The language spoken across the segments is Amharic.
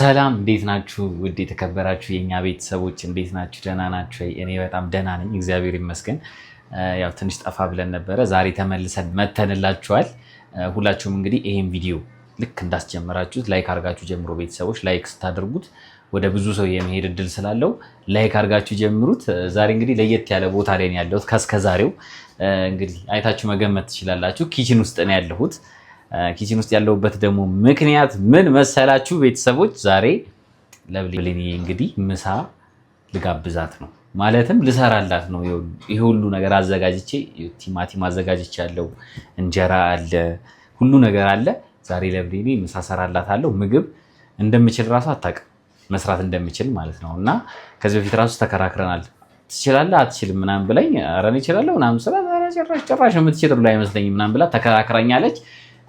ሰላም እንዴት ናችሁ? ውድ የተከበራችሁ የኛ ቤተሰቦች እንዴት ናችሁ? ደህና ናችሁ? እኔ በጣም ደህና ነኝ፣ እግዚአብሔር ይመስገን። ያው ትንሽ ጠፋ ብለን ነበረ፣ ዛሬ ተመልሰን መተንላችኋል። ሁላችሁም እንግዲህ ይሄን ቪዲዮ ልክ እንዳስጀመራችሁት ላይክ አድርጋችሁ ጀምሮ ቤተሰቦች ላይክ ስታደርጉት ወደ ብዙ ሰው የመሄድ እድል ስላለው ላይክ አድርጋችሁ ጀምሩት። ዛሬ እንግዲህ ለየት ያለ ቦታ ላይ ነው ያለሁት። ከስከዛሬው እንግዲህ አይታችሁ መገመት ትችላላችሁ። ኪችን ውስጥ ነው ያለሁት። ኪችን ውስጥ ያለሁበት ደግሞ ምክንያት ምን መሰላችሁ ቤተሰቦች? ዛሬ ለብሌኒ እንግዲህ ምሳ ልጋብዛት ነው፣ ማለትም ልሰራላት ነው። ይሄ ሁሉ ነገር አዘጋጅቼ ቲማቲም አዘጋጅቼ ያለው እንጀራ አለ፣ ሁሉ ነገር አለ። ዛሬ ለብሌኒ ምሳ ሰራላታለሁ። ምግብ እንደምችል ራሱ አታውቅም፣ መስራት እንደምችል ማለት ነው። እና ከዚህ በፊት ራሱ ተከራክረናል። ትችላለህ አትችልም ምናምን ብላኝ፣ ኧረ እኔ እችላለሁ ምናምን ስላት ጭራሽ የምትችል ሁሉ አይመስለኝም ምናምን ብላ ተከራክራኛለች።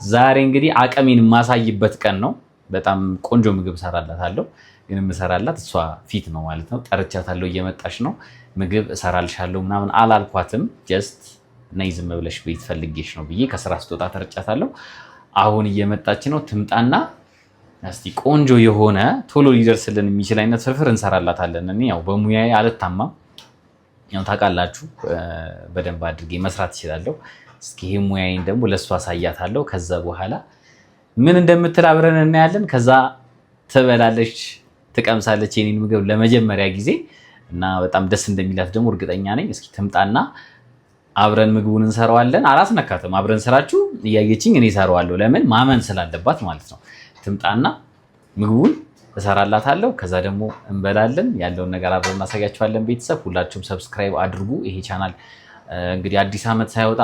ዛሬ እንግዲህ አቅሜን የማሳይበት ቀን ነው። በጣም ቆንጆ ምግብ እሰራላታለሁ፣ ግን የምሰራላት እሷ ፊት ነው ማለት ነው። ጠርቻታለሁ፣ እየመጣች ነው። ምግብ እሰራልሻለሁ ምናምን አላልኳትም። ጀስት ነይ ዝም ብለሽ ቤት ፈልጌሽ ነው ብዬ ከስራ ስትወጣ ተረጫታለሁ። አሁን እየመጣች ነው። ትምጣና እስቲ ቆንጆ የሆነ ቶሎ ሊደርስልን የሚችል አይነት ፍርፍር እንሰራላታለን። እኔ ያው በሙያዬ አልታማም፣ ያው ታውቃላችሁ፣ በደንብ አድርጌ መስራት እችላለሁ። እስኪ ይሄ ሙያዬን ደግሞ ለሷ አሳያታለሁ። ከዛ በኋላ ምን እንደምትል አብረን እናያለን። ከዛ ትበላለች፣ ትቀምሳለች የኔን ምግብ ለመጀመሪያ ጊዜ እና በጣም ደስ እንደሚላት ደግሞ እርግጠኛ ነኝ። እስኪ ትምጣና አብረን ምግቡን እንሰራዋለን። አላስነካትም፣ አብረን ስራችሁ እያየችኝ እኔ እሰራዋለሁ። ለምን ማመን ስላለባት ማለት ነው። ትምጣና ምግቡን እሰራላታለሁ። ከዛ ደግሞ እንበላለን። ያለውን ነገር አብረን እናሳያችኋለን። ቤተሰብ ሁላችሁም ሰብስክራይብ አድርጉ። ይሄ ቻናል እንግዲህ አዲስ ዓመት ሳይወጣ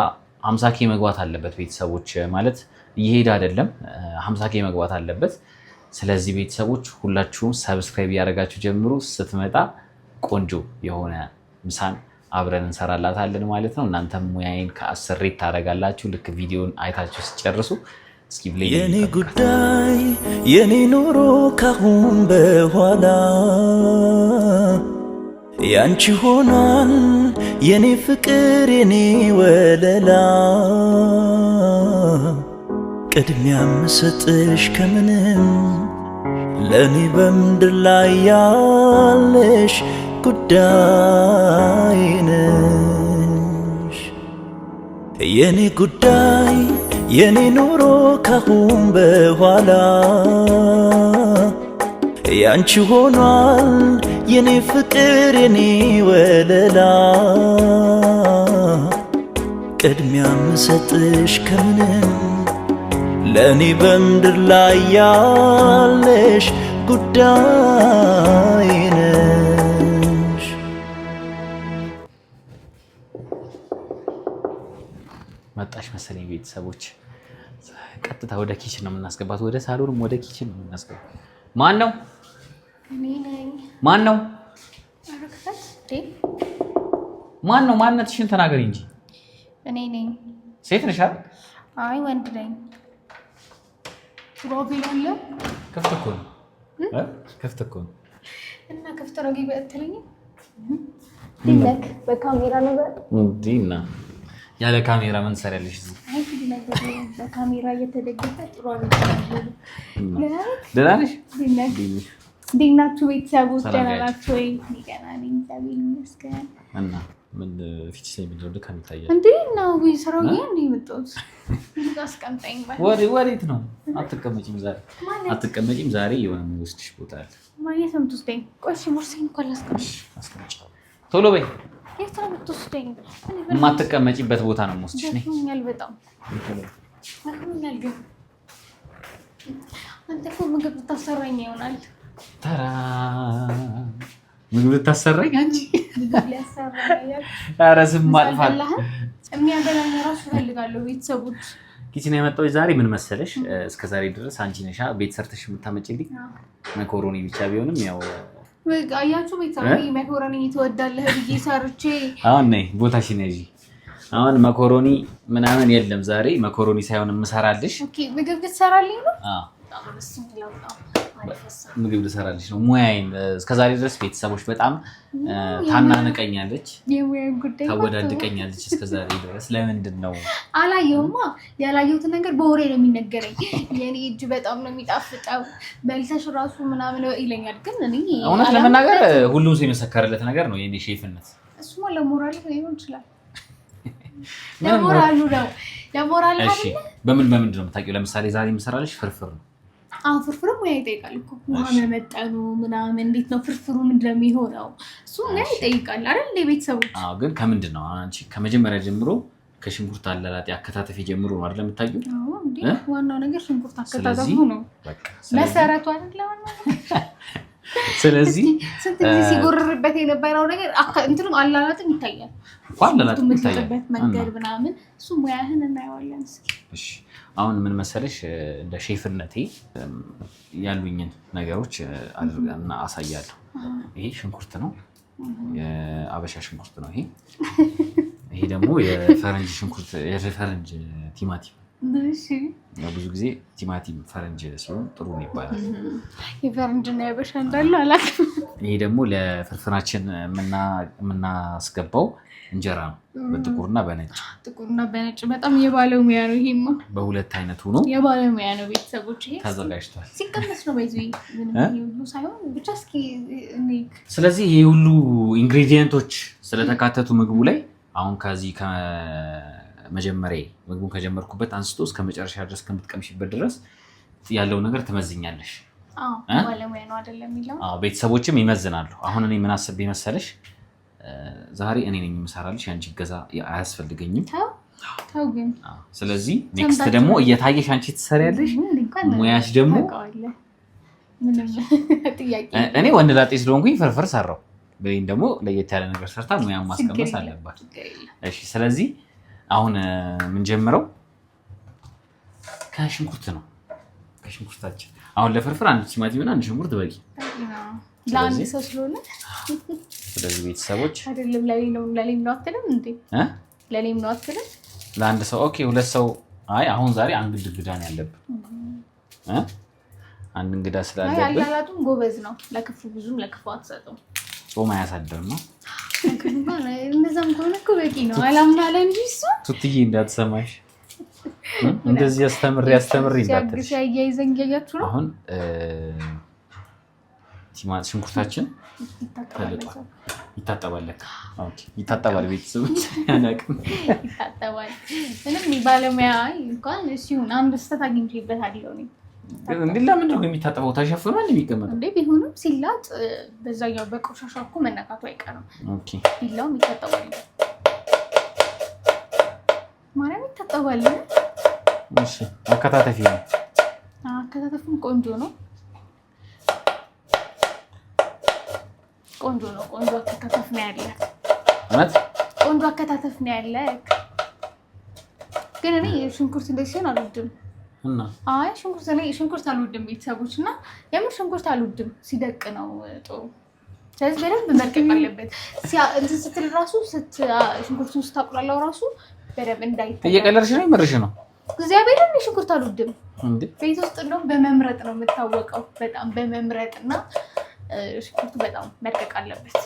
50K መግባት አለበት። ቤተሰቦች ማለት እየሄደ አይደለም፣ 50K መግባት አለበት። ስለዚህ ቤተሰቦች ሁላችሁም ሰብስክራይብ እያደረጋችሁ ጀምሩ። ስትመጣ ቆንጆ የሆነ ምሳን አብረን እንሰራላታለን ማለት ነው። እናንተም ሙያዬን ከ10 ሬት ታደርጋላችሁ ልክ ቪዲዮን አይታችሁ ሲጨርሱ። እስኪ ብሌኒ የኔ ጉዳይ የኔ ኑሮ ካሁን በኋላ ያንቺ ሆኗል የኔ ፍቅር የኔ ወለላ፣ ቅድሚያ ምሰጥሽ ከምንም ለኔ በምድር ላይ ያለሽ ጉዳይ ነሽ። የኔ ጉዳይ የኔ ኑሮ ካሁን በኋላ ያንቺ ሆኗል የኔ ፍቅር የኔ ወለላ፣ ቅድሚያ ምሰጥሽ ከምንም ለኔ በምድር ላይ ያለሽ ጉዳይ ነሽ። መጣሽ መሰለኝ ቤተሰቦች። ቀጥታ ወደ ኪችን ነው የምናስገባት፣ ወደ ሳሎንም ወደ ኪችን ነው የምናስገባት። ማን ነው? እኔ ነኝ። ማን ነው? አረከት ማን ነው? ማንነትሽን ተናገሪ እንጂ። እኔ ነኝ። ሴት ነሽ አይደል? አይ ወንድ ነኝ። ሮቢል አለ። ክፍት እኮ ነው። ክፍት እኮ ነው። እና ክፍት ነው ይበትልኝ። ዲለክ በካሜራ ነበር እንዲና ያለ ካሜራ ምን ሰራለሽ እዚህ? አይ ዲለክ በካሜራ እየተደገፈ ጥሩ አይደለም። ደህና ነሽ? እንዴት ናችሁ ቤተሰቦች? ደህና ናችሁ ወይ? ደህና ነኝ እግዚአብሔር ይመስገን። እና ምን ፊትሽ ላይ ምን ልክ ይታያል እንዴ? ነው ወይ ስራው እንዴ መጣሁት? አስቀምጠኝ ባይ። ወዴት ነው? አትቀመጪም ዛሬ? አትቀመጪም ዛሬ? የሆነ የምወስድሽ ቦታ አለ። ማየት ነው የምትወስደኝ? ቆይ እሺ ቦርሳዬን እንኳን ላስቀምጥ። አስቀምጪ ቶሎ በይ። የት ነው የምትወስደኝ? የማትቀመጪበት ቦታ ነው የምወስድሽ። ነኝ ደክሞኛል በጣም ደክሞኛል። ግን አንተ እኮ ምግብ ልታሰራኝ ይሆናል። ተራ ምግብ ልታሰራኝ አንቺ? ኧረ ስም ማጥፋት የሚያገናኝ እራሱ እፈልጋለሁ። ቤተሰቦች ኪችን የመጣሁት ዛሬ ምን መሰለሽ፣ እስከዛሬ ድረስ አንቺ ነሻ ቤት ሰርተሽ የምታመጪልኝ መኮሮኒ ብቻ ቢሆንም ያው አያችሁ ቤተሰቦች መኮሮኒ ትወዳለህ ብዬ ሰርቼ አሁን ነይ ቦታሽን ያዢ። አሁን መኮሮኒ ምናምን የለም ዛሬ። መኮሮኒ ሳይሆን የምሰራልሽ። ኦኬ ምግብ ልትሰራልኝ ነው? ምግብ ልሰራልሽ ነው። ሙያዬን እስከዛሬ ድረስ ቤተሰቦች በጣም ታናንቀኛለች፣ ታወዳድቀኛለች እስከዛሬ ድረስ። ለምንድን ነው አላየሁማ? ያላየሁትን ነገር በወሬ ነው የሚነገረኝ። የኔ እጅ በጣም ነው የሚጣፍጠው በልተሽ ራሱ ምናምን ይለኛል። ግን እኔ እውነት ለመናገር ሁሉም ሰው የመሰከረለት ነገር ነው የኔ ሼፍነት። እሱማ ለሞራል ሊሆን ይችላል። ለሞራሉ ነው ለሞራል አይደል? በምንድን ነው የምታውቂው? ለምሳሌ ዛሬ የምሰራልሽ ፍርፍር ነው። ፍርፍሩ ሙያ ይጠይቃል እኮ ውሃ መመጠኑ ምናምን እንዴት ነው ፍርፍሩ ምንድን ነው የሚሆነው? እሱ ሙያ ይጠይቃል አይደል? ቤተሰቦች ግን ከምንድን ነው አንቺ ከመጀመሪያ ጀምሮ ከሽንኩርት አላላጤ አከታተፊ ጀምሮ ነው አይደል የምታውቂው? ዋናው ነገር ሽንኩርት አከታተፉ ነው መሰረቱ አይደል? ስለዚህ ስንት ጊዜ ሲጎርርበት የነበረው ነገር እንትኑ አላላጥም ይታያል። አላላጥም የምትጥበት መንገድ ምናምን እሱ ሙያህን እናየዋለን። እሺ አሁን ምን መሰለሽ እንደ ሼፍነቴ ያሉኝን ነገሮች አድርጋና አሳያለሁ። ይሄ ሽንኩርት ነው፣ የአበሻ ሽንኩርት ነው። ይሄ ደግሞ የፈረንጅ ሽንኩርት፣ የፈረንጅ ቲማቲም። ብዙ ጊዜ ቲማቲም ፈረንጅ ሲሆን ጥሩ ነው ይባላል። የፈረንጅና የአበሻ እንዳለ አላውቅም። ይሄ ደግሞ ለፍርፍራችን የምናስገባው እንጀራ ነው፣ በጥቁርና በነጭ። ጥቁርና በነጭ በጣም የባለሙያ ነው። ይሄማ በሁለት አይነት ሆኖ የባለሙያ ነው። ቤተሰቦች ይሄ ተዘጋጅቷል። ሲቀመስ ነው በዚህ ሁሉ ሳይሆን ብቻ እስኪ ስለዚህ ይሄ ሁሉ ኢንግሪዲየንቶች ስለተካተቱ ምግቡ ላይ አሁን ከዚህ ከመጀመሪያ ምግቡን ከጀመርኩበት አንስቶ እስከ መጨረሻ ድረስ ከምትቀምሽበት ድረስ ያለው ነገር ትመዝኛለሽ። ባለሙያ ነው አይደለም የሚለው። ቤተሰቦችም ይመዝናሉ። አሁን እኔ ምን አስቤ መሰለሽ ዛሬ እኔ ነኝ የምሰራልሽ፣ አንቺ እገዛ አያስፈልገኝም። ተው ግን። ስለዚህ ኔክስት ደግሞ እየታየሽ አንቺ ትሰሪያለሽ፣ ሙያሽ ደግሞ እኔ ወንድ ላጤ ስለሆንኩኝ ፍርፍር ሰራው፣ በይን ደግሞ ለየት ያለ ነገር ሰርታ ሙያ ማስቀመስ አለባት። እሺ ስለዚህ አሁን የምንጀምረው ከሽንኩርት ነው። ከሽንኩርታችን አሁን ለፍርፍር አንድ ቲማቲምና አንድ ሽንኩርት በቂ ለአንድ ሰው ስለሆነ። ስለዚህ ቤተሰቦች አይደለም ለሌም ነው አትልም እንዴ? ለሌም ነው አትልም? ለአንድ ሰው ኦኬ፣ ሁለት ሰው አይ አሁን ዛሬ አንድ እንግዳ ነው ያለብን። አንድ እንግዳ ስላለብን አላላጡም ጎበዝ ነው። ለክፉ ብዙም ለክፉ አትሰጠው። ጾም አያሳድር ነው። እንደዛም ከሆነ እኮ በቂ ነው። አላምናለ እንጂ እሱ ቱትዬ እንዳትሰማሽ እንደዚህ ያስተምር እንዳትልሽ። ያያይዘን እያያችሁ ነው። አሁን ሽንኩርታችን ይታጠባል። ይታጠባል። ቤተሰቦች ያናቅም ይታጠባል። ምንም ባለሙያ እንኳን ሲሆን አንድ ስህተት አግኝቼበታለሁ እኔ። እንዴ ለምንድን ነው የሚታጠበው? ተሸፍኗል የሚቀመጠው እንዴ? ቢሆንም ሲላጥ በዛኛው በቆሻሻ እኮ መነካቱ አይቀርም። ኦኬ ቢላውም ይታጠባል። ማርያም ይታጠባል። እሺ አከታተፊ ነው። አከታተፉም ቆንጆ ነው። ቆንጆ አከታተፍ ነው ያለ። እውነት ቆንጆ አከታተፍ ነው ያለ። ግን እኔ ሽንኩርት እንደዚህ ሲሆን አልወድም። እና አይ ሽንኩርት አልወድም ቤተሰቦች፣ እና የምር ሽንኩርት አልወድም። ሲደቅ ነው ጥሩ። ስለዚህ በደንብ መርቀቅ አለበት። እንትን ስትል ራሱ ሽንኩርቱን ስታቁላላው ራሱ በደንብ እንዳይታይ። እየቀለድሽ ነው የምርሽ ነው? እግዚአብሔርን ሽንኩርት አልወድም። እንዴ ቤት ውስጥ እንደውም በመምረጥ ነው የምታወቀው። በጣም በመምረጥ እና ሽንኩርቱ በጣም መርቀቅ አለበት።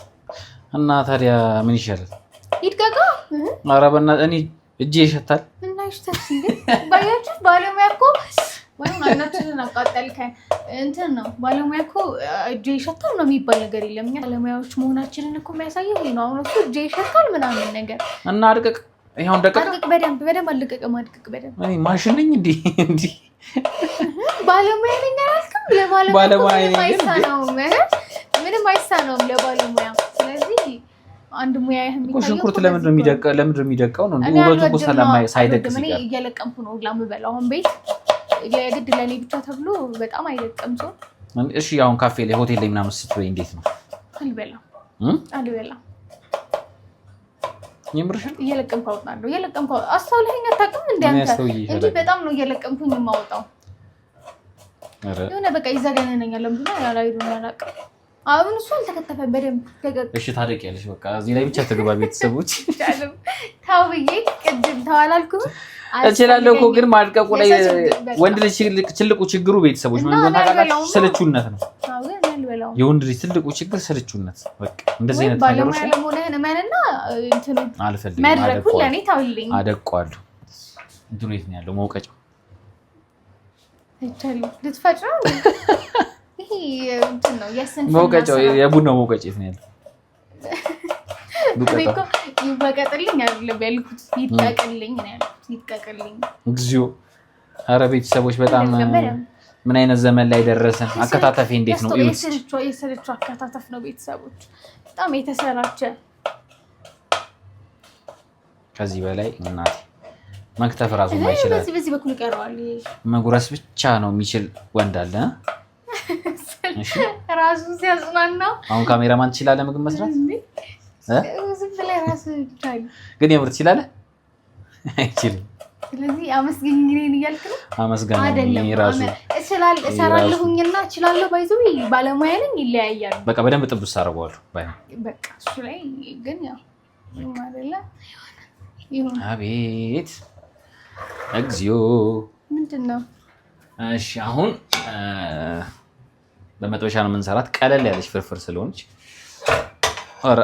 እና ታዲያ ምን ይሻላል? ይድቀቃ። ኧረ በእናትህ እኔ እጄ ይሸታል። እና ይሽታል እንዴ? ባያችሁ ባለሙያ እኮ ወይም አይናችንን አቃጠልከን እንትን ነው። ባለሙያ እኮ እጄ ይሸታል ነው የሚባል ነገር የለም። እኛ ባለሙያዎች መሆናችንን እኮ የሚያሳየው ይሄ ነው። አሁን እሱ እጄ ይሸታል ምናምን ነገር እና አድቅቅ። ይሄው እንደቀቅ አድቅቅ። በደንብ አልደቀቀም። አድቅቅ በደንብ። እኔ ማሽን ነኝ እንዴ? ባለሙያ ነኝ አላልክም? ለባለሙያ ምንም አይሳነውም ለባለሙያ። ስለዚህ አንድ ሙያ የሚታየው ሽንኩርት ለምንድን ነው የሚደቀው? ነው እንዴ? ውበቱ እኮ ሰላም ሳይደቅ እኔ እየለቀምኩ ነው ላምበላው። አሁን ቤት የግድ ለኔ ብቻ ተብሎ በጣም አይደቀም ሰው። እሺ አሁን ካፌ ላይ ሆቴል ላይ ምናምን ስትበይ እንዴት ነው? አልበላም። የምርሽን እየለቀምኩ አወጣለሁ። አስተውለኸኝ አታውቅም እንደ አንተ እንጂ በጣም ነው እየለቀምኩኝ የማወጣው። የሆነ በቃ ይዘገነነኛል። ለምንድን ነው ያላይዱን አላውቅም። አሁን እሱ አልተከተፈም በደንብ ደቀቅ። እሺ ታደቂያለሽ። በቃ እዚህ ላይ ብቻ ተግባ ቤተሰቦች። ታው ብዬ ቅድም ተዋላልኩ እችላለሁ እኮ ግን ማድቀቁ ላይ ወንድ ልጅ ትልቁ ችግሩ ቤተሰቦች ምን እንደሆነ ታውቃላችሁ? ስልቹነት ነው። የወንድ ልጅ ትልቁ ችግር ስልቹነት። በቃ እንደዚህ አይነት ነገሮች ላይ ለሞለህን ማንና እንትኑ አልፈልግም። መድረኩ ለኔ ታውልኝ አደቋለሁ። እንትኑ የት ነው ያለው? መውቀጫው አይቻልም። ልትፈጭው ይሄ እንትን ነው የሰንፈና መውቀጫው የቡናው መውቀጫ የት ነው ያለው? ዱቀታ ይበቀጥልኝ አይደለም ያልኩት፣ ይጠቅልኝ ነው ያልኩት። ይጠቅልኝ እግዚኦ። ኧረ ቤተሰቦች በጣም ምን አይነት ዘመን ላይ ደረሰን? አከታተፌ እንዴት ነው? የሰለቹ አከታተፍ ነው ቤተሰቦች፣ በጣም የተሰራቸ። ከዚህ በላይ እናቴ መክተፍ ራሱ ማይችል በዚህ በኩል ቀረዋል። መጉረስ ብቻ ነው የሚችል ወንድ አለ። እሺ ራሱ ሲያጽናና። አሁን ካሜራማን ትችላለህ ምግብ መስራት? ዝም ብለህ ራስህ ይቻላል። ግን የምር ትችላለህ? አይችልም። ስለዚህ አመስገኝ እኔን እያልክ ነው? አመስገኝ እኔ ራሱ እሰራለሁኝና እችላለሁ። ባይዘው ባለሙያ ነኝ። ይለያያሉ። በቃ በደንብ ጥብስ አደርገዋለሁ። በቃ እሱ ላይ ግን ያው አይደለ ይሁን። አቤት እግዚኦ። ምንድን ነው? እሺ አሁን በመጥበሻ ነው የምንሰራት። ቀለል ያለች ፍርፍር ስለሆነች ኧረ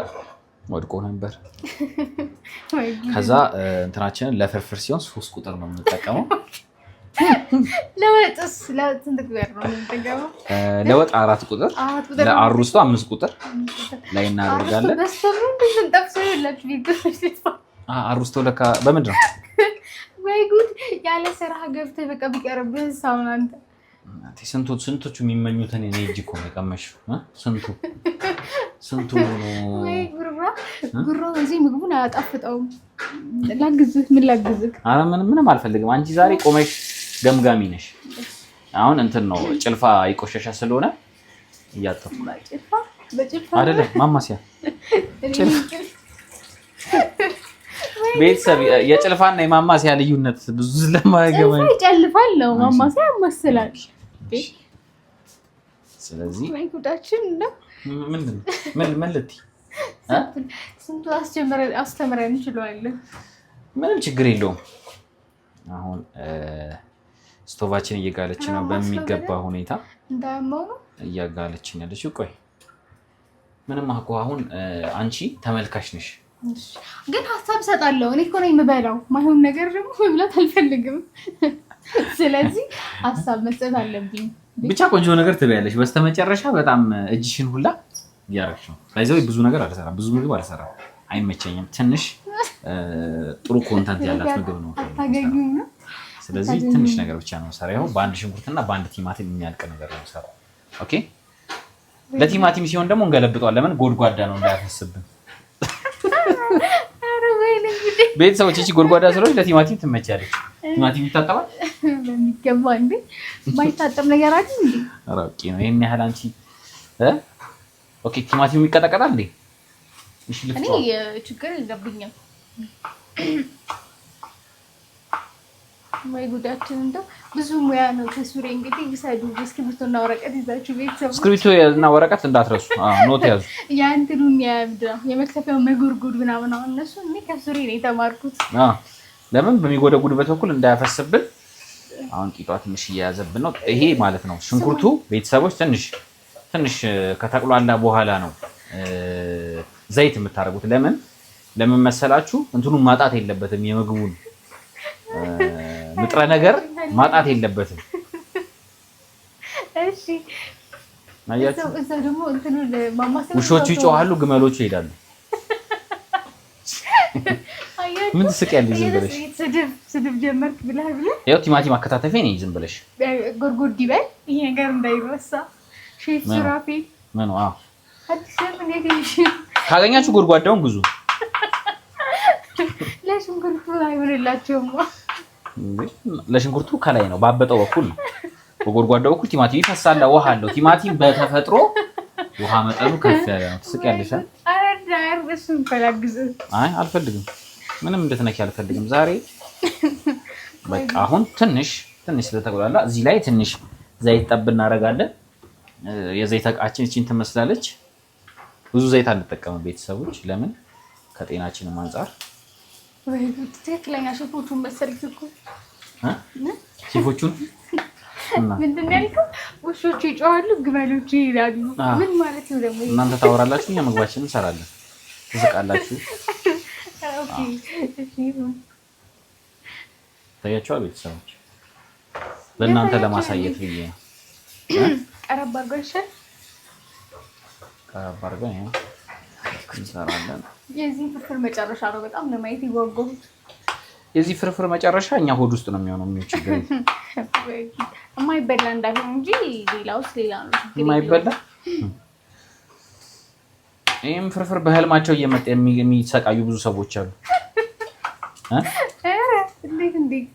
ወድቆ ነበር። ከዛ እንትናችንን ለፍርፍር ሲሆን 3 ቁጥር ነው የምንጠቀመው። ለወጥስ ስንት ቁጥር ነው የምንጠቀመው? ለወጥ 4 ቁጥር፣ ለአሩስቶ 5 ቁጥር ላይ እናደርጋለን። አሩስቶ ለካ በምንድን ነው? ወይ ጉድ! ያለ ስራ ገብተህ በቃ ቢቀርብህ ሳውን አንተ ስንቶቹ የሚመኙትን እኔ እጅ እኮ ነው የቀመሽው። ስንቱ ነው ወይ ጉራ እዚህ ምግቡን አያጣፍጠውም። ላግዝህ? ምን ላግዝህ? ኧረ ምንም አልፈልግም። አንቺ ዛሬ ቆመሽ ገምጋሚ ነሽ። አሁን እንትን ነው ጭልፋ ይቆሸሻ ስለሆነ እያጠፋሁ በጭልፋ አይደለም ማማሲያ ቤተሰብ የጭልፋና የማማሲያ ልዩነት ብዙ ስለማይገባኝ ይጨልፋል ነው ማማሲያ ያማስላል። ስለዚህ ወይ ጉዳችን ነው። ምን ልትይ ስንቱ አስተምረን እንችላለን። ምንም ችግር የለውም። አሁን ስቶቫችን እየጋለች ነው በሚገባ ሁኔታ እንዳያመው ነው እያጋለችን ያለችው። ቆይ ምንም አኮ አሁን አንቺ ተመልካች ነሽ። ግን ሀሳብ ሰጣለሁ። እኔ እኮ ነኝ የምበላው። ማይሆን ነገር ደግሞ መብላት አልፈልግም። ስለዚህ ሀሳብ መስጠት አለብኝ። ብቻ ቆንጆ ነገር ትበያለሽ። በስተመጨረሻ በጣም እጅሽን ሁላ እያደረግሽ ነው። ባይዘው ብዙ ነገር አልሰራም፣ ብዙ ምግብ አልሰራም፣ አይመቸኝም። ትንሽ ጥሩ ኮንተንት ያላት ምግብ ነው። ስለዚህ ትንሽ ነገር ብቻ ነው የምሰራው። ይኸው በአንድ ሽንኩርትና በአንድ ቲማቲም የሚያልቅ ነገር ነው የምሰራው። ኦኬ። ለቲማቲም ሲሆን ደግሞ እንገለብጠዋል። ለምን? ጎድጓዳ ነው እንዳያፈስብን። ቤተሰቦች እቺ ጎድጓዳ ስለሆነች ለቲማቲም ትመቻለች። ቲማቲም ይታጠባል በሚገባ እንዴ። ማይታጠብ ነገር አለ እንዴ? ኧረ ኦኬ ነው። ይሄን ያህል አንቺ ኦኬ። ቲማቲም ይቀጠቀጣል እንዴ? እሺ ልክ ነው። እኔ ችግር የለብኝም። ወይ ጉዳችን እንደው ብዙ ሙያ ነው። ከሱሬ እንግዲህ ይሰዱ እስክሪብቶና ወረቀት ይዛችሁ ቤተሰብ እስክሪብቶና ወረቀት እንዳትረሱ። ኖት ያዙ። ያንተኑን የመክተፊያው መጉርጉድ ምናምን አሁን እነሱ እኔ ከሱሬ ነው የተማርኩት። ለምን በሚጎደጉድበት በኩል እንዳያፈስብን። አሁን ቂጧ ትንሽ እየያዘብን ነው። ይሄ ማለት ነው ሽንኩርቱ ቤተሰቦች ትንሽ ከተቅሏላ በኋላ ነው ዘይት የምታደርጉት። ለምን መሰላችሁ? እንትኑን ማጣት የለበትም። የምግቡን ንጥረ ነገር ማጣት የለበትም። እሺ አያችሁ፣ እዛ ደግሞ እንትኑ ማማሰል ውሾቹ ይጮሃሉ፣ ግመሎቹ ይሄዳሉ። ምን ትስቂያለሽ? ዝም ብለሽ ስድብ ጀመርክ ብለህ ያው ቲማቲም አከታተፌ ነኝ። ዝም ብለሽ ጎርጎድ ይበል። ይሄ ነገር እንዳይረሳ ሼፍ ሱራፊ ምን ነው? ካገኛችሁ ጎድጓዳውን ግዙ። ለሽንኩርቱ አይሆንላቸውም። ለሽንኩርቱ ከላይ ነው፣ ባበጠው በኩል ነው። በጎድጓዳው በኩል ቲማቲም ይፈሳል። ውሃ አለው። ቲማቲም በተፈጥሮ ውሃ መጠኑ ከፍ ያለ ነው። ትስቂያለሽ? አይ አልፈልግም፣ ምንም እንድትነኪ አልፈልግም ዛሬ። በቃ አሁን ትንሽ ስለተቆላላ እዚህ ላይ ትንሽ ዘይት ጠብ እናደርጋለን። የዘይት እቃችን እቺን ትመስላለች። ብዙ ዘይት አንጠቀምም ቤተሰቦች፣ ለምን ከጤናችንም አንፃር። ወይ ትክክለኛ ሼፎቹን መሰልክ እኮ ሼፎቹን ምንድን ነው ያልከው? ውሾቹ ይጮሃሉ፣ ግመሎቹ ይሄዳሉ። ምን ማለት ነው ደግሞ? እናንተ ታወራላችሁ፣ እኛ ምግባችንን እንሰራለን፣ ትስቃላችሁ። ኦኬ እሺ። ታያችኋል ቤተሰቦች፣ ለእናንተ ለማሳየት ብዬ ነው። ቀረብ አድርገን ቀረብ አድርገን ያው እንሰራለን። የዚህ ፍርፍር መጨረሻ ነው በጣም ለማየት ይጓጓሁት። የዚህ ፍርፍር መጨረሻ እኛ ሆድ ውስጥ ነው የሚሆነው። ምን ችግር የማይበላ እንዳይሆን እንጂ ሌላውስ ሌላ ነው። የማይበላ ይሄም ፍርፍር በህልማቸው እየመጣ የሚሰቃዩ ብዙ ሰዎች አሉ። እንዴት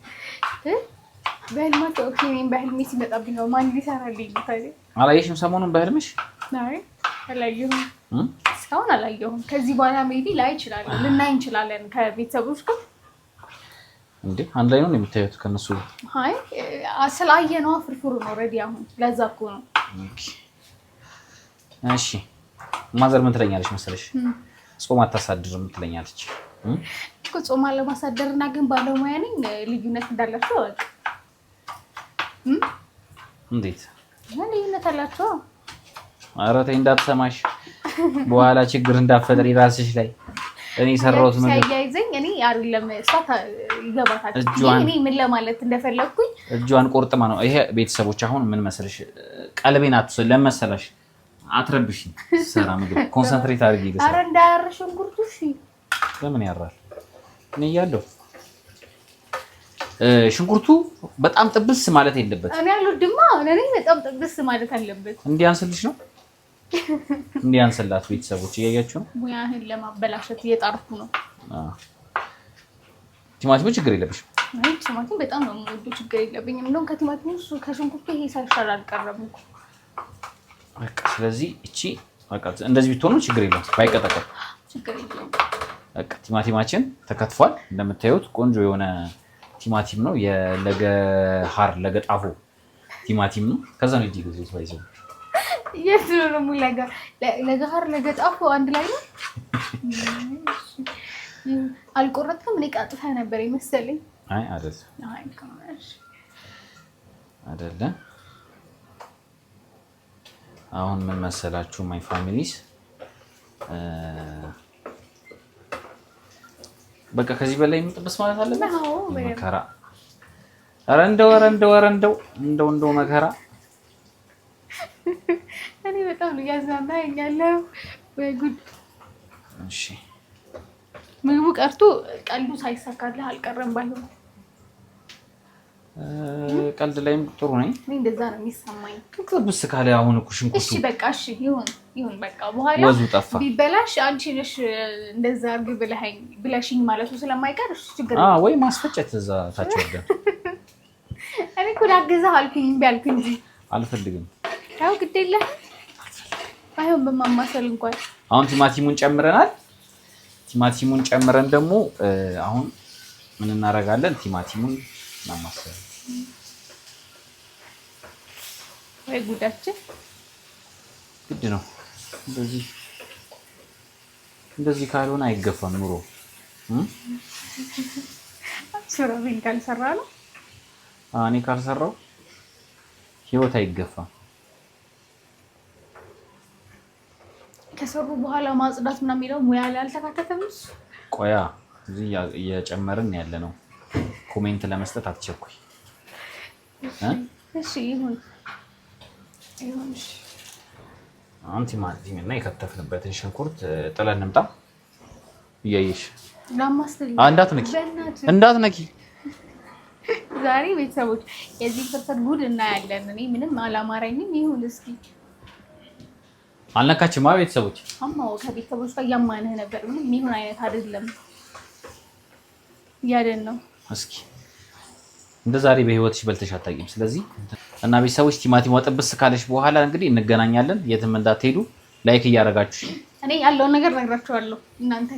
በህልማቸው? ኦኬ እኔም በህልሜ ሲመጣብኝ ነው ማን ሊሰራልኝ ነው ታዲያ? አላየሽም ሰሞኑን በህልምሽ? አይ አላየሁም፣ እስካሁን አላየሁም። ከዚህ በኋላ ሜቢ ላይ ይችላል ልናይ እንችላለን ከቤተሰቦች ጋር። እንዴ አንድ ላይ ነው የምታዩት ከነሱ? አይ ስላየነው ፍርፍሩ ነው ኦልሬዲ። አሁን ለዛ እኮ ነው። እሺ ማዘር ምን ትለኛለች መሰለሽ? ጾም አታሳድርም ትለኛለች እኮ። ጾም አለማሳደርና ግን ባለሙያ ነኝ ልዩነት እንዳላቸው አውቅ። እንዴት ልዩነት አላቸው? ኧረ ተይ እንዳትሰማሽ በኋላ ችግር እንዳፈጠር የራስሽ ላይ። እኔ ሰራሁት ምን ሳይያይዘኝ እኔ አይደለም እሷ ይገባታል። እኔ ምን ለማለት እንደፈለኩኝ እጇን ቆርጥማ ነው። ይሄ ቤተሰቦች አሁን ምን መሰለሽ ቀልቤን አትወስድ ለመሰለሽ አትረብሽኝ። ሰራ ምግብ ኮንሰንትሬት አድርጊ ይልሽ። ኧረ እንዳያርሽ ሽንኩርቱ። እሺ ለምን ያራል? እኔ እያለሁ ሽንኩርቱ በጣም ጥብስ ማለት የለበት። እኔ አልወድማ። እኔ በጣም ጥብስ ማለት አለበት። እንዲያንስልሽ ነው እንዲያንስላት። ቤተሰቦች እያያችሁ ነው። ሙያህን ለማበላሸት እየጣርኩ ነው። ቲማቲሙ ችግር የለብሽም? አይ ቲማቲም በጣም ነው የምወደው፣ ችግር የለብኝም። እንደውም ከቲማቲሙ ከሽንኩርቱ ይሄ ሳይሻል አልቀረም እኮ። በቃ ስለዚህ እቺ በቃ እንደዚህ ብትሆኑ ችግር የለም፣ ባይቀጠቀጥ ችግር የለም። በቃ ቲማቲማችን ተከትፏል። እንደምታዩት ቆንጆ የሆነ ቲማቲም ነው። የለገሃር ለገጣፎ ቲማቲም ነው። ከዛ ነው እዚህ ግዙት ባይዘው የት ነው ደግሞ ለገሃር ለገጣፎ አንድ ላይ ነው። አልቆረጥክም? እኔ ቀጥታ ነበር የመሰለኝ። አይ አይደለም። አሁን ምን መሰላችሁ ማይ ፋሚሊስ፣ በቃ ከዚህ በላይ የምጥብስ ማለት አለበት። መከራ! ኧረ እንደው መከራ! እኔ በጣም ነው ያዝናናኝ ያለው። ወይ ጉድ! እሺ ምግቡ ቀርቶ ቀልዱ ሳይሳካልህ አልቀረም። ባይሆን ቀልድ ላይም ጥሩ ነኝ። እኔ እንደዛ ነው የሚሰማኝ። ጥብስ ካለ አሁን እኮ ሽንኩርቱ። እሺ በቃ እሺ ይሁን በቃ። በኋላ ወዙ ጠፋ። ቢበላሽ አንቺ ነሽ እንደዛ አድርግ ብለሽኝ ማለቱ ስለማይቀር እሺ ችግር ወይ ማስፈጨት እዛ ታች ወደ እኔ እኮ ላግዝህ አልኩኝ እምቢ አልኩ እንጂ አልፈልግም። ያው ግድ የለህም ባይሆን በማማሰል እንኳን። አሁን ቲማቲሙን ጨምረናል። ቲማቲሙን ጨምረን ደግሞ አሁን ምን እናደርጋለን? ቲማቲሙን እናማሰል። ወይ ጉዳችን! ግድ ነው እንደዚህ ካልሆነ አይገፋም ኑሮ። ስራውን ካልሰራ ነው። እኔ ካልሰራው ህይወት አይገፋም። ከሰሩ በኋላ ማጽዳት ምናምን የሚለው ሙያ ላይ አልተካተተም። ቆያ እዚህ እየጨመርን ያለ ነው። ኮሜንት ለመስጠት አትቸኩይ። እሺ ይሁን። አሁን ቲማቲም እና የከተፍንበትን ሽንኩርት ጥለን እንምጣ። እያየሽ እንዳትነኪ። ዛሬ ቤተሰቦች የዚህ ፍርፍር ጉድ እናያለን። እኔ ምንም አላማረኝም። ይሁን እስኪ። አልነካችማ ቤተሰቦች። አማው ከቤተሰቦች ጋር ያማነህ ነበር። ምንም የሚሆን አይነት አይደለም ያለን ነው። እስኪ እንደ ዛሬ በህይወትሽ በልተሽ አታውቂም። ስለዚህ እና ቤተሰቦች ቲማቲም ጥብስ ካለሽ በኋላ እንግዲህ እንገናኛለን። የትም እንዳትሄዱ ላይክ እያደረጋችሁ። እኔ ያለውን ነገር ነግራችኋለሁ። እናንተ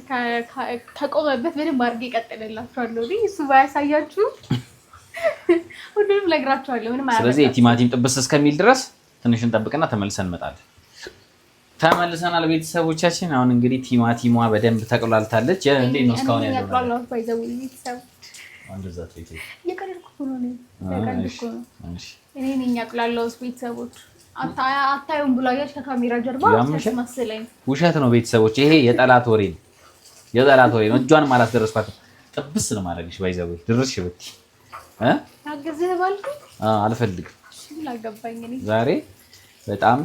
ከቆመበት በደንብ አድርጌ እቀጥልላችኋለሁ። እሱ ባያሳያችሁ ሁሉንም ነግራችኋለሁ። ምንም አያመጣም። ስለዚህ የቲማቲም ጥብስ እስከሚል ድረስ ትንሽ እንጠብቅና ተመልሰን እንመጣለን። ተመልሰናል ቤተሰቦቻችን። አሁን እንግዲህ ቲማቲሟ በደንብ ተቆላልታለች። እንዴት ነው እስካሁን ያለው? እኔ ነኝ ያቅላላሁት ቤተሰቦች አታዩም ብላያች ከካሜራ ጀርባ መስለኝ። ውሸት ነው ቤተሰቦች፣ ይሄ የጠላት ወሬ ነው። የጠላት ወሬ ነው። እጇንም አላስደረስኳትም። ጥብስ ነው ማድረግሽ ባይዘው ድርሽ ብቲ አገዘህ ባልኩ አልፈልግም። ላገባኝ እኔ ዛሬ በጣም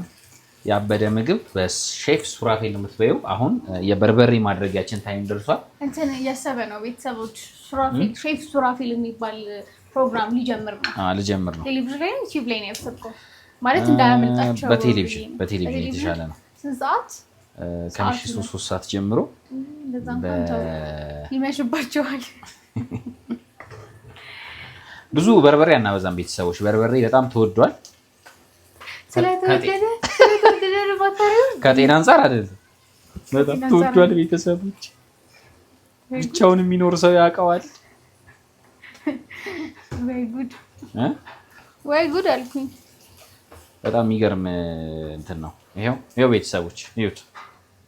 ያበደ ምግብ በሼፍ ሱራፌል ነው የምትበይው። አሁን የበርበሬ ማድረጊያችን ታይም ደርሷል። እንትን እያሰበ ነው ቤተሰቦች። ሱራፌል ሼፍ ሱራፌል የሚባል ፕሮግራም ሊጀምር ነው። ቴሌቪዥን ላይ ዩቲዩብ ላይ ነው ያሰብከው ማለት እንዳያመልጣቸው። በቴሌቪዥን የተሻለ ነው። ስንት ሰዓት? ከምሽቱ 3 ሰዓት ጀምሮ ይመሽባቸዋል። ብዙ በርበሬ አናበዛም ቤተሰቦች። በርበሬ በጣም ተወዷል። ስለተወደደ ከጤና አንጻር አይደለም፣ በጣም ተወዷል ቤተሰቦች። ብቻውን የሚኖር ሰው ያውቀዋል። ወይ ጉድ አልኩኝ። በጣም የሚገርም እንትን ነው። ይሄው ቤተሰቦች እዩት፣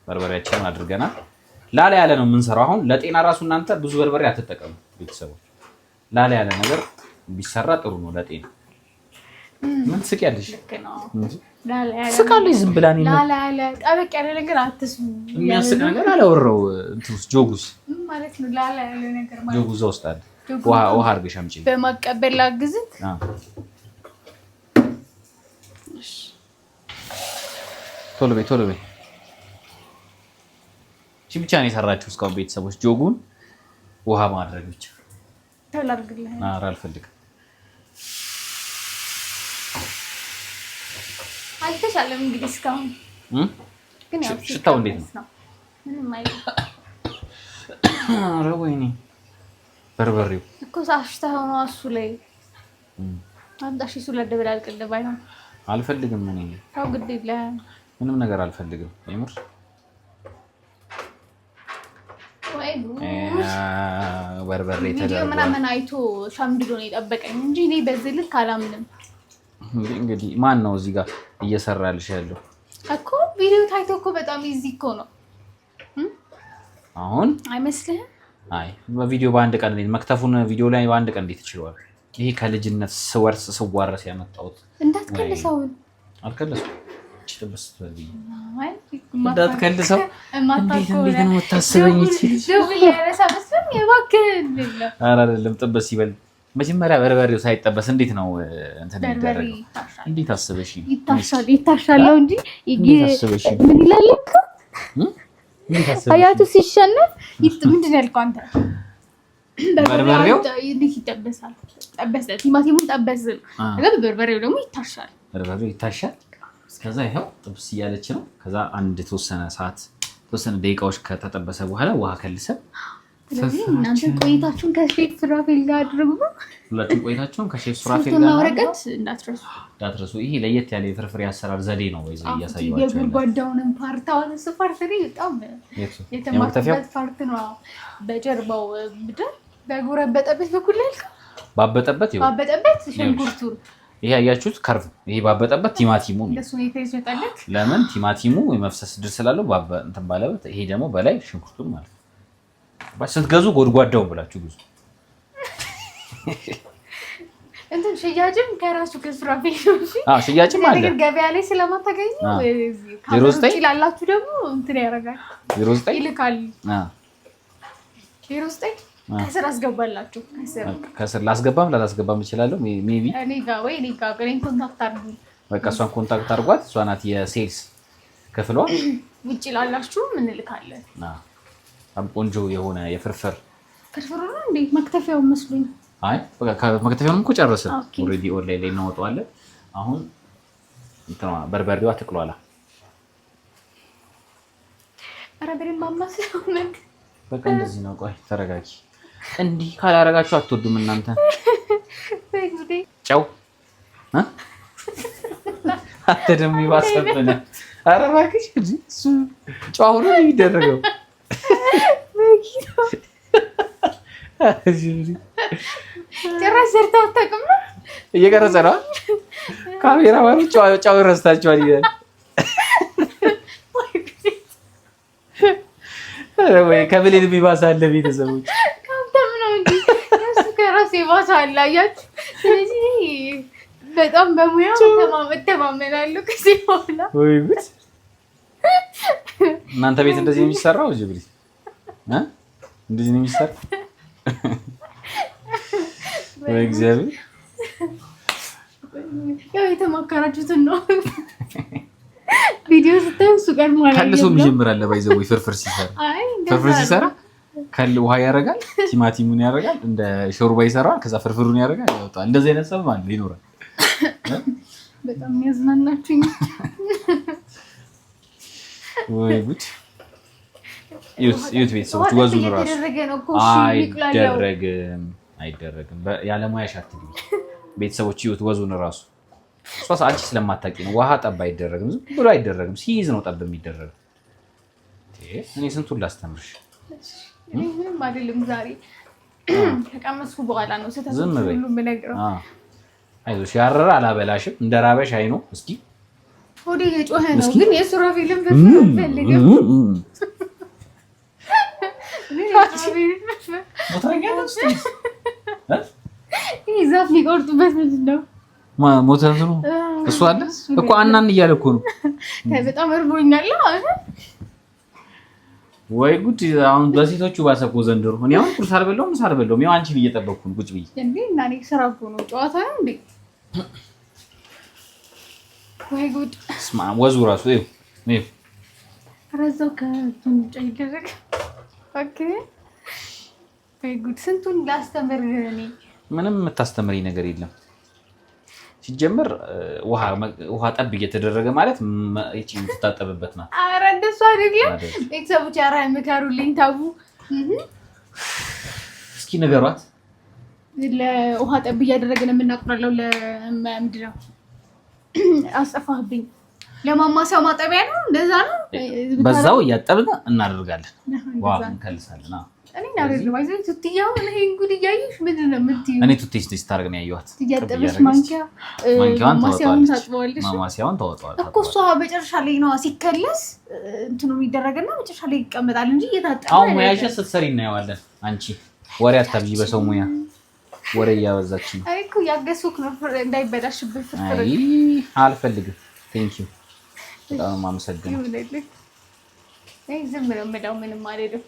በርበሬያችንን አድርገናል። ላላ ያለ ነው የምንሰራው። አሁን ለጤና ራሱ እናንተ ብዙ በርበሬ አትጠቀሙ ቤተሰቦች። ላላ ያለ ነገር ቢሰራ ጥሩ ነው ለጤና። ምን ትስቂያለሽ? ስቃለሽ ዝም ብላ ነው። ላላ ያለ ጠበቅ ያለ ነገር አትስሙ። የሚያስቅ ነገር አላወራው እንትስ ጆጉስ ማለት ነው። ላላ ያለ ነገር ማለት ጆጉስ ውስጥ አለ። ውሃ አድርገሽ አምጪ። በማቀበል ላግዝህ። ቶሎ በይ። እቺ ብቻ ነው የሰራችው እስካሁን ቤተሰቦች። ጆጉን ውሃ ማድረግ ብቻ። ተላርግልህ። ኧረ አልፈልግም። አልተሻለም እንግዲህ እስካሁን ግን ያው ሽታው እንዴት ነው? ምንም አይልም። ኧረ ወይኔ በርበሬው እኮ ሳሽተህ ነው እሱ ላይ አንዳሽ እሱ ላይ ደብላልቅልህ ባይሆን አልፈልግም። ምን ይሄ ታው ግድ የለህም። ምንም ነገር አልፈልግም። የምር ወይ በርበሬ ቪዲዮ ምናምን አይቶ ሻምድዶ ነው የጠበቀኝ እንጂ እኔ በዚህ ልክ አላምንም። እንግዲህ ማን ነው እዚህ ጋር እየሰራልሽ ያለው? እኮ ቪዲዮ ታይቶ እኮ በጣም ኢዚ እኮ ነው። አሁን አይመስልህም? አይ በቪዲዮ በአንድ ቀን መክተፉን ቪዲዮ ላይ በአንድ ቀን እንዴት ይችላል? ይሄ ከልጅነት ስዋረስ ያመጣሁት። እንዳትከልሰው። አልከለስኩም። እቺ ጥብስ ትበልኝ። እንዳትከልሰው። እንዴት ነው የምታስበኝ? ደብል ያረሳ መስለም የባከን ነው። ኧረ አይደለም ጥብስ ይበል። መጀመሪያ በርበሬው ሳይጠበስ እንዴት ነው እንትን የሚደረገው? እንዴት አስበሽ? ይታሻል እንጂ ምን ይላል እኮ አያቱ ሲሸነፍ ምንድን ነው ያልከው አንተ? በርበሬው እንዴት ይጠበሳል? ጠበሰ ቲማቲሙን ጠበስ፣ በርበሬው ደግሞ ይታሻል። በርበሬው ይታሻል። ከዛ ይሄው ጥብስ እያለች ነው። ከዛ አንድ ተወሰነ ደቂቃዎች ከተጠበሰ በኋላ ውሃ ከልሰን ስለዚህ እናንተ ቆይታችሁን ከሼፍ ሱራፌል ጋር አድርጉ። ሁላችሁም ቆይታችሁን ከሼፍ ሱራፌል ጋር ወረቀት እንዳትረሱ። ይሄ ለየት ያለ የፍርፍሬ አሰራር ዘዴ ነው። ወይስ እያሳየዋችሁ የጉድጓዳውንም ፓርት አሁን እሱ ፓርት ላይ በጣም የተማከበት ፓርት ነው። በጀርባው ምድር በጎረበጠበት በኩል ላይ ባበጠበት ሽንኩርቱን ይሄ ያያችሁት ከርቭ። ይሄ ባበጠበት ቲማቲሙ ነው። ለሱ ነው የተሰጠለት። ለምን ቲማቲሙ የመፍሰስ ድር ስላለው እንትን ባለበት። ይሄ ደግሞ በላይ ሽንኩርቱን ማለት ነው። ስትገዙ ጎድጓዳውን ብላችሁ ግዙ። እንትን ሽያጭም ከራሱ ከሱራፌል ነው። ሽያጭም አለ። ገበያ ላይ ስለማታገኙ ካሮች ይላላችሁ ደግሞ እንትን ያደርጋል። 09 ይልካል። 09 ከስር አስገባላችሁ። ከስር ላስገባም ላላስገባም እችላለሁ። ሜቢ እኔ ጋር ኮንታክት አድርጉ። በቃ እሷን ኮንታክት አድርጓት። እሷ ናት የሴልስ ክፍሏ። ውጭ ላላችሁ ምን እንልካለን። በጣም ቆንጆ የሆነ የፍርፍር ነው እንዴ? መክተፊያው መስሎኝ። አይ በቃ መክተፊያውንም እኮ ጨረስን። ኦልሬዲ ኦንላይን ላይ እናወጣዋለን። አሁን እንትማ በርበሬዋ ትቅሏላ። ኧረ በደንብ አማስለው ነክ። በቃ እንደዚህ ነው። ቆይ ተረጋጊ። እንዲህ ካላረጋችሁ አትወዱም እናንተ። ጨው አንተ ደግሞ ይዋሰብነ። ኧረ እባክሽ እሱ ጨው አሁን ነው የሚደረገው። ጭራሽ ሰርተው አታውቅም ነው? እየቀረጸ ነው ካሜራ ማለት ጫው ረስታችኋል ይላል። ወይ ከብሌን ቢባስ አለ ቤተሰቦች ካብተም ነው እንጂ እሱ ከራሴ ባሳ አለ አያችሁ። ስለዚህ በጣም በሙያው ተማመናለሁ ከዚህ በኋላ። ወይ ጉድ! እናንተ ቤት እንደዚህ ነው የሚሰራው? ጅብሪ እንደዚህ ነው የሚሰራው? ወይ እግዚአብሔር! ያው የተማከራችሁትን ነው። ቪዲዮ ስታዩ እሱ ቀድሞ አለ ከልሶ ይጀምራል። ባይዘው ወይ ፍርፍር ሲሰራ ከል ውሃ ያደርጋል፣ ቲማቲሙን ያደርጋል፣ እንደ ሾርባ ይሰራል፣ ከዛ ፍርፍሩን ያደርጋል፣ ያወጣል። እንደዚህ አይነት ሰው ማለት ይኖራል። በጣም ያዝናናችሁኝ። ወይ ጉድ! ዩት ቤተሰቦች ወዙን ራሱ አይደረግም። ያለሙያሽ አትግቢ ቤተሰቦች። ዩት ወዙን ራሱ ሶስ አንቺ ስለማታውቂ ነው። ውሃ ጠብ አይደረግም፣ ዝም ብሎ አይደረግም። ሲይዝ ነው ጠብ የሚደረገው። እኔ ስንቱን ላስተምርሽ። ምንም አይደለም። ዛሬ ከቀመስኩ በኋላ ነው ዝም በይ። አይዞሽ፣ ያረረ አላበላሽም። እንደ ራበሽ አይኖ እስኪ ሆዴ የጮኸ ነው ግን የሱራፌልን ፍርፍር አልፈልግም። ይህ ዛፍ ሊቆርጡበት ምንድን ነው ሞተር ነው እሱ አለ እኮ አናን እያለ እኮ ነው። በጣም እርቦኛል። ወይ ጉድ! አሁን በሴቶቹ ባሰቆ ዘንድሮ። እኔ አሁን ቁርስ አልበላሁም፣ ምሳ አልበላሁም። ያው አንቺን እየጠበቅኩ ነው ቁጭ ብዬ እንዴ። እና እኔ ስራ እኮ ነው ጨዋታ ነው እንዴ? ወይ ጉድ! ስማ ወዙ ራሱ ይኸው ረዛው ከቱንጫ ይደረግ። ኦኬ ወይ ጉድ! ስንቱን ላስተምር እኔ። ምንም የምታስተምረኝ ነገር የለም። ሲጀምር ውሃ ጠብ እየተደረገ ማለት እቺ የምትታጠብበት ናት። ኧረ እንደሱ አይደለም ቤተሰቦች። ኧረ ምከሩልኝ ታቡ። እስኪ ንገሯት። ለውሃ ጠብ እያደረገን የምናቁራለው ለምንድን ነው? አስጠፋህብኝ። ለማማሰያ ማጠቢያ ነው። እንደዛ ነው። በዛው እያጠብን እናደርጋለን። ውሃ እንከልሳለን። እኔ አይደለም አይዘኝ ቱቲያው እኔ እንግዲህ ያይሽ ምንድን ነው የምትይው? እኔ ቱቲስ ታርግ ነው ያየኋት። እያጠበሽ ማማሰያውን ታጥበዋለሽ። ማማሰያውን ታወጣዋለሽ እኮ እሷ መጨረሻ ላይ ነው ሲከለስ እንትኑ የሚደረግና መጨረሻ ላይ ይቀመጣል እንጂ እየታጠበ አሁን ሙያሽ ስትሰሪ እናየዋለን። አንቺ ወሬ አታብዢ። በሰው ሙያ ወሬ እያበዛች ነው። አይ እኮ ያገሱክ ነው እንዳይበላሽብህ ፍርፍር። አይ አልፈልግም። ቴንክ ዩ በጣም ማመሰግነው። አይ ዝም ብለው ምዳው ምንም አይደለም።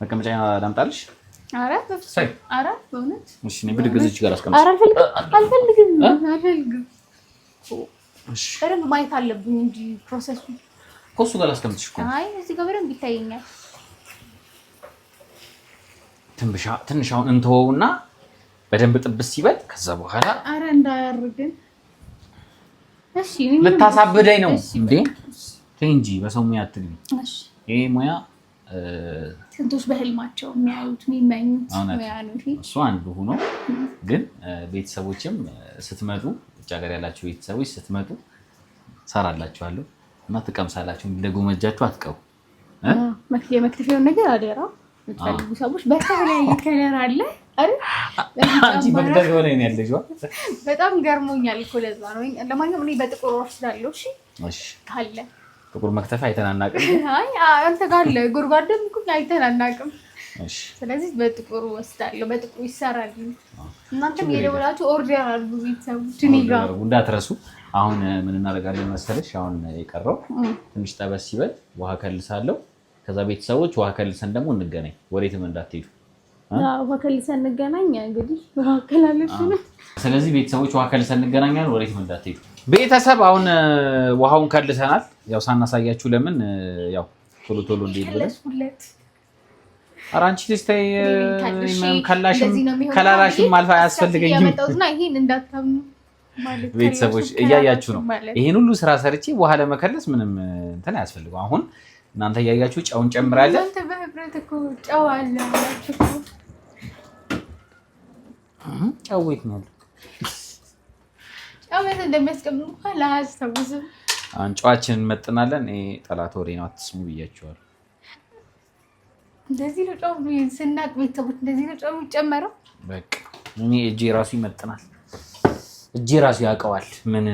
መቀመጫ ላምጣልሽ? ኧረ በእውነት እሺ። እኔ ብድግ እዚች ጋር አስቀምጥ። ኧረ አልፈልግም። እሺ በደንብ ማየት አለብኝ እንጂ ፕሮሰሱ እሱ ጋር ላስቀምጥሽ እኮ። አይ እዚህ ጋር በደንብ ይታየኛል። ትንሽ አሁን እንተወውና በደንብ ጥብስ ሲበል ከዛ በኋላ ኧረ እንዳያርግን። እሺ ልታሳብደኝ ነው እንዴ? ተይ እንጂ በሰው ሙያ አትግቢ። እሺ ይሄ ሙያ ስንቶች በህልማቸው የሚያዩት የሚመኙት ሙያ ነው። እሱ አንዱ ሆኖ ግን ቤተሰቦችም ስትመጡ ውጭ ሀገር ያላችሁ ቤተሰቦች ስትመጡ ሰራላችኋለሁ እና ትቀምሳላችሁ። እንደጎመጃችሁ አትቀሩ። የመክተፊያውን ነገር አደራ የምትፈልጉ ሰዎች በተለያየ ከለር አለ አይደል? አንቺ በደረገው ላይ ነው ያለሽው። በጣም ገርሞኛል እኮ ለዛ ነው። ለማንኛውም እኔ በጥቁር ወስዳለሁ። እሺ ካለ ጥቁር መክተፊያ አይተናናቅም። አይ አንተ ጋር አለ ጉርጓደም እኮ አይተናናቅም። እሺ ስለዚህ በጥቁር ወስዳለሁ። በጥቁር ይሰራል። እናንተም የደወላችሁ ኦርደር አድርጉ ቤተሰቦች። እኔ ጋር እንዳትረሱ። አሁን ምን እናደርጋለን መሰለሽ? አሁን የቀረው ትንሽ ጠበስ ሲበል ውሃ ከልሳለሁ። ከዛ ቤተሰቦች ውሃ ከልሰን ደግሞ እንገናኝ። ወዴትም እንዳትሄዱ። ውሃ ከልሰን እንገናኝ። እንግዲህ ውሃ ከላለሽ ነው። ስለዚህ ቤተሰቦች ውሃ ከልሰን እንገናኛለን። ወዴትም እንዳትሄዱ። ቤተሰብ አሁን ውሃውን ከልሰናል። ያው ሳናሳያችሁ ለምን ያው ቶሎ እንዴት ብለን ኧረ አንቺ ተስታይ ከላላሽም አልፋ አያስፈልገኝም። ቤተሰቦች እያያችሁ ነው። ይሄን ሁሉ ስራ ሰርቼ ውሃ ለመከለስ ምንም እንትን አያስፈልገው። አሁን እናንተ እያያችሁ ጨውን ጨምራለን። እናንተ በህብረት እኮ ጨው አለ አላችሁ። ጨው የት ነው? ጨው የት እንደሚያስቀምጡ አላስታውስም። አሁን ጨዋችንን እንመጥናለን። ይሄ ጠላት ወሬ ነው፣ አትስሙ ብያችኋለሁ። እንደዚህ ነው ጨው ስናቅ ቤተሰቦች፣ እንደዚህ ነው ጨው የሚጨመረው። በቃ እኔ እጄ ራሱ ይመጥናል። እጄ ራሱ ያውቀዋል ምን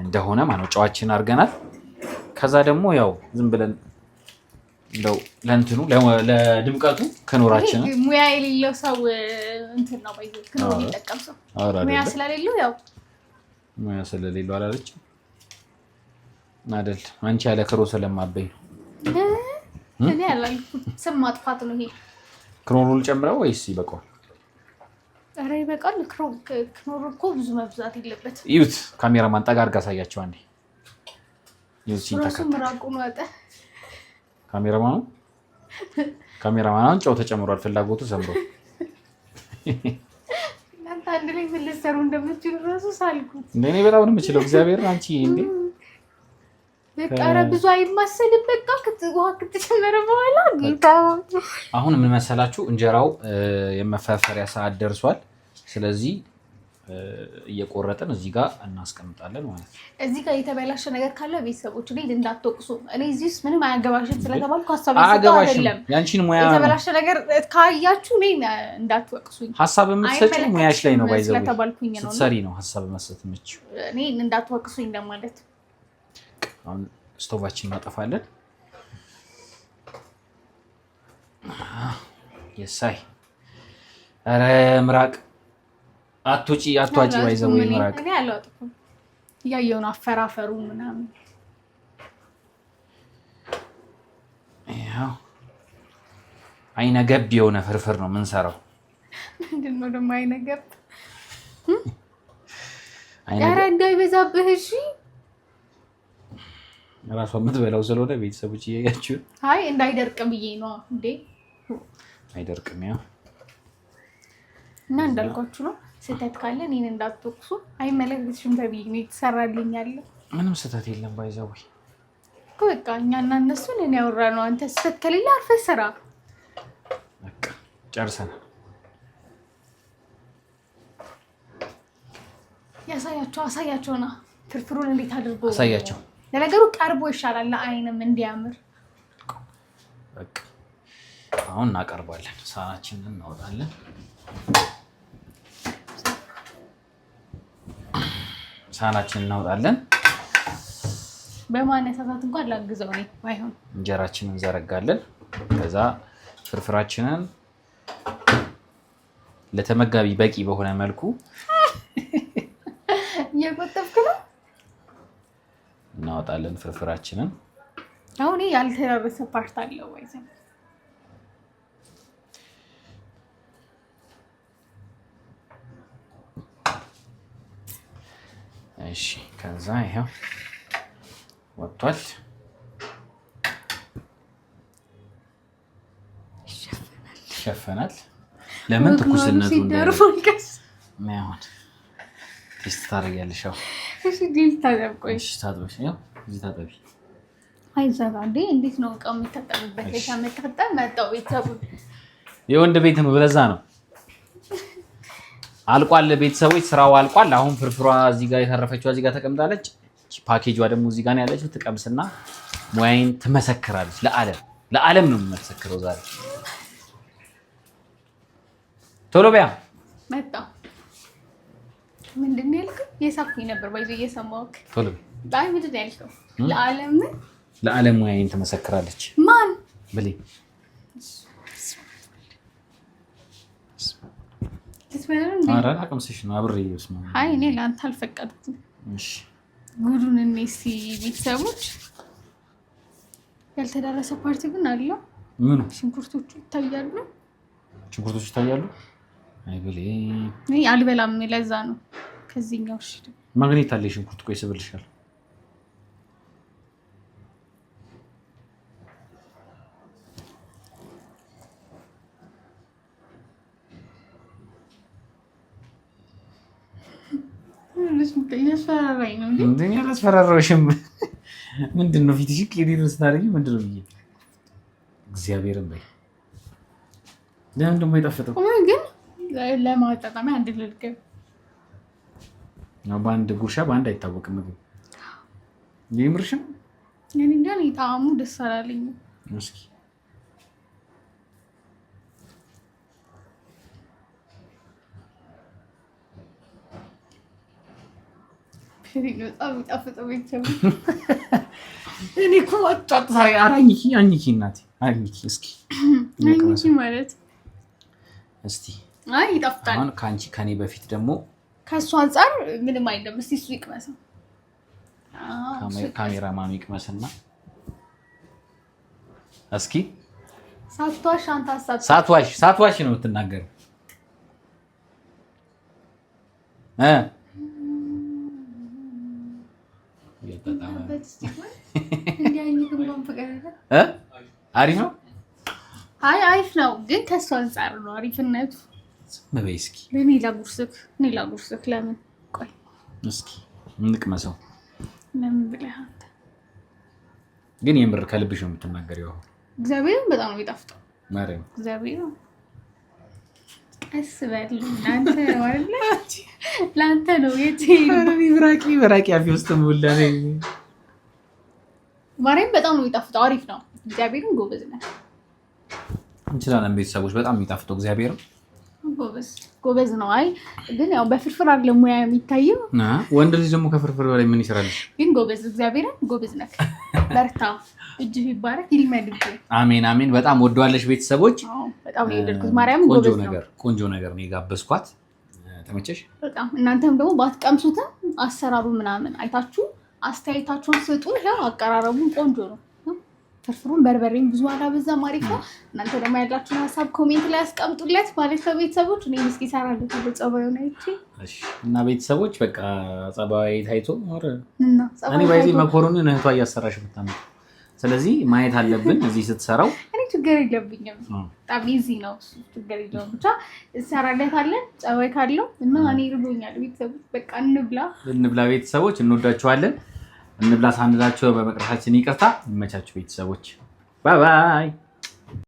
እንደሆነ ማለት ጨዋችን አድርገናል። ከዛ ደግሞ ያው ዝም ብለን እንደው ለእንትኑ ለድምቀቱ ከኖራችን ሙያ የሌለው ሰው እንትን ነው ባይዘው ክኖር የሚጠቀም ሰው ሙያ ስለሌለው ያው ሙያ ስለሌለው አላለች አይደል? አንቺ ያለ ክሮ ስለማበይ ነው። እኔ አላልኩም። ስም ማጥፋት ነው ይሄ። ክሮሩን ጨምረው ወይስ ይበቃል? ኧረ ይበቃል። ክኖር እኮ ብዙ መብዛት የለበትም። ይዩት፣ ካሜራማን ጠጋ አድርጋ አሳያቸው አንዴ። ይዩት ሲንተካ ምራቁን ወጣ። ካሜራማን ጨው ተጨምሯል። ፍላጎቱ ሰምሮ እናንተ አንድ ላይ ምን ልትሰሩ እንደምትችሉ እራሱ ሳልኩት። እኔ በጣም ነው የምችለው። እግዚአብሔር አንቺ እንዴ በቃ ኧረ ብዙ አይማሰልም። በቃ ውሃ ከተጨመረ በኋላ ጌታ አሁን ምን መሰላችሁ፣ እንጀራው የመፈርፈሪያ ሰዓት ደርሷል። ስለዚህ እየቆረጥን እዚህ ጋር እናስቀምጣለን ማለት ነው። እዚህ ጋር የተበላሸ ነገር ካለ ቤተሰቦች እኔ እንዳትወቅሱ። እኔ እዚህ ውስጥ ምንም አያገባሽም ስለተባልኩ ሀሳብ አይደለም። ያንቺን ሙያ የተበላሸ ነገር ካያችሁ እኔ እንዳትወቅሱኝ። ሀሳብ የምትሰጪው ሙያሽ ላይ ነው። ባይዘው ስለተባልኩኝ ነው ስትሰሪ ነው ሀሳብ መስጠት የምትችይው። እኔ እንዳትወቅሱኝ ለማለት። አሁን ስቶቫችን እናጠፋለን። የሳይ ኧረ ምራቅ አትውጪ ባይዘው ምራቅ እኔ አላወጣኩም። እያየሁ ነው አፈራፈሩ ምናምን። ያው አይነ ገብ የሆነ ፍርፍር ነው የምንሰራው። ምንድን ነው ደግሞ አይነ ገብ? ኧረ እንዳይበዛብህ እሺ። ራሷ የምትበላው ስለሆነ ቤተሰቦች እያያችሁ። አይ እንዳይደርቅ ብዬ ነው እንዴ። አይደርቅም። ያው እና እንዳልኳችሁ ነው። ስህተት ካለ እኔን እንዳትወቅሱ። አይመለከትሽም ተብዬ ነው የተሰራልኝ ያለው። ምንም ስህተት የለም። ባይዘው እኮ በቃ እኛና እነሱን እኔ ያወራነው። አንተ ስህተት ከሌለ አርፈህ ስራ። በቃ ጨርሰናል። አሳያቸውና ፍርፍሩን እንዴት አድርጎ አሳያቸው። ለነገሩ ቀርቦ ይሻላል ለአይንም እንዲያምር። በቃ አሁን እናቀርባለን። ሳህናችንን እናወጣለን። ሳህናችንን እናወጣለን። በማነሳሳት እንኳን ላግዘው ነው ባይሆን። እንጀራችንን እንዘረጋለን። ከዛ ፍርፍራችንን ለተመጋቢ በቂ በሆነ መልኩ እየቆጠብክ ነው እናወጣለን ፍርፍራችንን። አሁን ያልተዳረሰ ፓርት አለው ወይስ? እሺ ከዛ ይሄው ወጥቷል። ይሸፈናል። ለምን ትኩስነቱ እንደርፎልከስ ማይሆን ቴስት ታደርጊያለሽ? እሺ ዲል ታደርቆይ። እሺ ታጥበሽ ነው እዚህ ታጠቢ። አይዘጋ እንዴ! እንዴት ነው እቃው የሚታጠብበት? ከመታጠብ መጣው ቤተሰቡ የወንድ ቤት ነው። ለዛ ነው አልቋል። ቤተሰቦች ስራው አልቋል። አሁን ፍርፍሯ እዚህ ጋር የተረፈችው እዚህ ጋር ተቀምጣለች። ፓኬጇ ደግሞ እዚህ ጋር ነው ያለችው። ትቀምስና ሙያዬን ትመሰክራለች። ለዓለም ነው የምመሰክረው ዛሬ። ቶሎ በያ መጣው። ምንድን ነው ያልከው? የሳኩኝ ነበር ባይዞ እየሰማሁህ። ቶሎ አይ ምንድን ነው ያልከው? ለዓለም ሙያዬን ትመሰክራለች። ማን ብሌ ኧረ አቅምስሽ ነው አብሬ ይስማ። አይ እኔ ለአንተ አልፈቀድኩም። እሺ ጉዱን እኔ ቤተሰቦች ያልተዳረሰ ፓርቲ ግን አለው። ምኑ? ሽንኩርቶቹ ይታያሉ። ሽንኩርቶቹ ይታያሉ። አይ ብሌ እኔ አልበላም። ለዛ ነው ከዚህኛው። እሺ ማግኔት አለ ሽንኩርት። ቆይ ስብልሻል። ያላስፈራራሽም ምንድን ነው? ፊትሽ ቄሪር ስታደርጊ ምንድን ነው ብዬ እግዚአብሔርን በይ። ለምን ደግሞ የጠፈጠው ግን ለማጣጣሚያ አንድ ልልገብ በአንድ ጉርሻ በአንድ አይታወቅም ምግብ። የምርሽም እኔ እንጃ ጣዕሙ ደስ አላለኝም። እስኪ በጣም የሚጣፍጠው ቤተሰብ እኔ እኮ አጣጣ አራኝኪ አኝኪ እናቴ አኝኪ እስኪ አኝኪ ማለት እስቲ አይ ይጣፍጣል። አሁን ካንቺ ከኔ በፊት ደግሞ ከሱ አንፃር ምንም አይደለም። እስቲ እሱ ይቅመሰው። ካሜራ ማሚ ይቅመስና እስኪ ሳትዋሽ አንተ ሳትዋሽ ነው የምትናገረው አሪፍ ነው። አሪፍ ነው ግን ከሱ አንፃር ነው አሪፍነቱ። በበይ እስኪ ለኔ ላጉርስክ ለምን ቆይ እስኪ እንቅመሰው። ለምን ብለህ አንተ ግን የምር ከልብሽ ነው የምትናገሪው? እግዚአብሔርን በጣም ነው የሚጣፍጠው። ማርያም እግዚአብሔርን ቀስ በል አንተ ወርለ ላንተ ነው የት ብራቂ አፊ ውስጥ ሙላ ነኝ። ማርያም በጣም ነው የሚጣፍጠው። አሪፍ ነው። እግዚአብሔርን ጎበዝ ነህ። እንችላለን ቤተሰቦች በጣም የሚጣፍጠው እግዚአብሔርን ጎበዝ ነው። አይ ግን ያው በፍርፍር አይደለም ሙያ የሚታየው። ወንድ ልጅ ደግሞ ከፍርፍር በላይ ምን ይሰራል? ግን ጎበዝ እግዚአብሔርን ጎበዝ ነህ። በርታ፣ እጅህ ይባረክ፣ ይልመድብህ። አሜን አሜን። በጣም ወደዋለሽ ቤተሰቦች። በጣም ነው የወደድኩት። ማርያም ጎበዝ ነው። ቆንጆ ነገር ነው የጋበዝኳት። ተመቸሽ? በጣም እናንተም ደግሞ ባትቀምሱትም አሰራሩ ምናምን አይታችሁ አስተያየታችሁን ስጡ። ያው አቀራረቡን ቆንጆ ነው። ፍርፍሩን በርበሬም ብዙ አላበዛም፣ አሪፍ ነው። እናንተ ደግሞ ያላችሁን ሀሳብ ኮሜንት ላይ አስቀምጡለት ማለት ነው ቤተሰቦች። እኔ እስኪ እሰራለሁ ጸባዩን አይቼ። እሺ እና ቤተሰቦች በቃ ጸባይ ታይቶ እኔ ባይዚ መኮሮኒን እህቷ እያሰራሽ ብታመጣ ስለዚህ ማየት አለብን እዚህ ስትሰራው። እኔ ችግር የለብኝም በጣም ኢዚ ነው እሱ ችግር የለውም። ብቻ እሰራለታለን ጸባይ ካለው እና እኔ ርቦኛል ቤተሰቦች በቃ እንብላ ቤተሰቦች እንወዳችኋለን። እንብላ ሳንላችሁ በመቅረታችን ይቅርታ። ይመቻችሁ ቤተሰቦች። ባይ ባይ።